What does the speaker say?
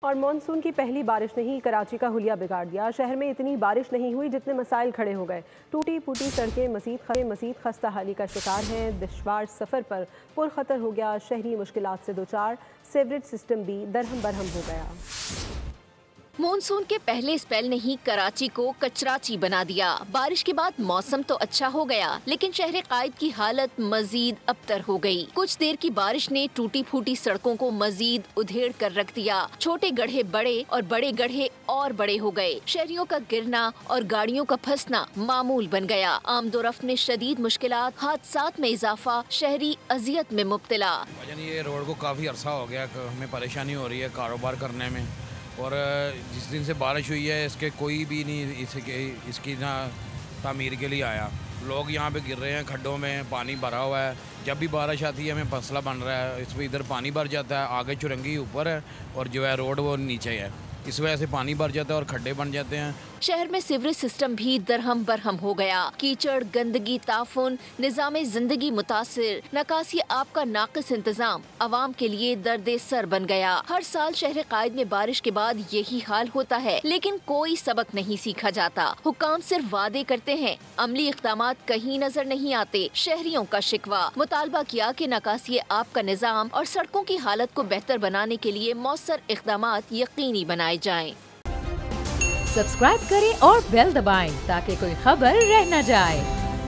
और मानसून की पहली बारिश ने ही कराची का हुलिया बिगाड़ दिया। शहर में इतनी बारिश नहीं हुई जितने मसाइल खड़े हो गए। टूटी फूटी सड़कें मज़ीद खस्ताहाली का शिकार हैं। दुश्वार सफ़र पर पुरखतर हो गया शहरी, मुश्किलात से दो चार। सीवरेज सिस्टम भी दरहम बरहम हो गया। मॉनसून के पहले स्पेल ने ही कराची को कचराची बना दिया। बारिश के बाद मौसम तो अच्छा हो गया, लेकिन शहर कायद की हालत मजीद अबतर हो गई। कुछ देर की बारिश ने टूटी फूटी सड़कों को मजीद उधेड़ कर रख दिया। छोटे गड्ढे बड़े और बड़े गड्ढे और बड़े हो गए। शहरियों का गिरना और गाड़ियों का फंसना मामूल बन गया। आमदोरफ्त में शदीद मुश्किलात, हादसात में इजाफा, शहरी अजियत में मुब्तला। ये रोड को काफी अरसा हो गया, हमें परेशानी हो रही है कारोबार करने में। और जिस दिन से बारिश हुई है इसके कोई भी नहीं इसकी ना तामीर के लिए आया। लोग यहाँ पे गिर रहे हैं, खड्डों में पानी भरा हुआ है। जब भी बारिश आती है हमें मसला बन रहा है, इसमें इधर पानी भर जाता है, आगे चुरंगी ऊपर है और जो है रोड वो नीचे है, इस वजह से पानी भर जाता है और खड्डे बन जाते हैं। शहर में सीवरेज सिस्टम भी दरहम बरहम हो गया। कीचड़, गंदगी, ताफुन, निजाम जिंदगी मुतासिर, नकासी आब का नाकिस इंतजाम आवाम के लिए दर्दे सर बन गया। हर साल शहर कायद में बारिश के बाद यही हाल होता है, लेकिन कोई सबक नहीं सीखा जाता। हुकाम सिर्फ वादे करते हैं, अमली इक़दामात कहीं नजर नहीं आते। शहरियों का शिकवा, मुतालबा किया कि नकासी आब का निजाम और सड़कों की हालत को बेहतर बनाने के लिए मौसर इक़दामात यकीनी बनाए जाएं। सब्सक्राइब करें और बेल दबाएं ताकि कोई खबर रह न जाए।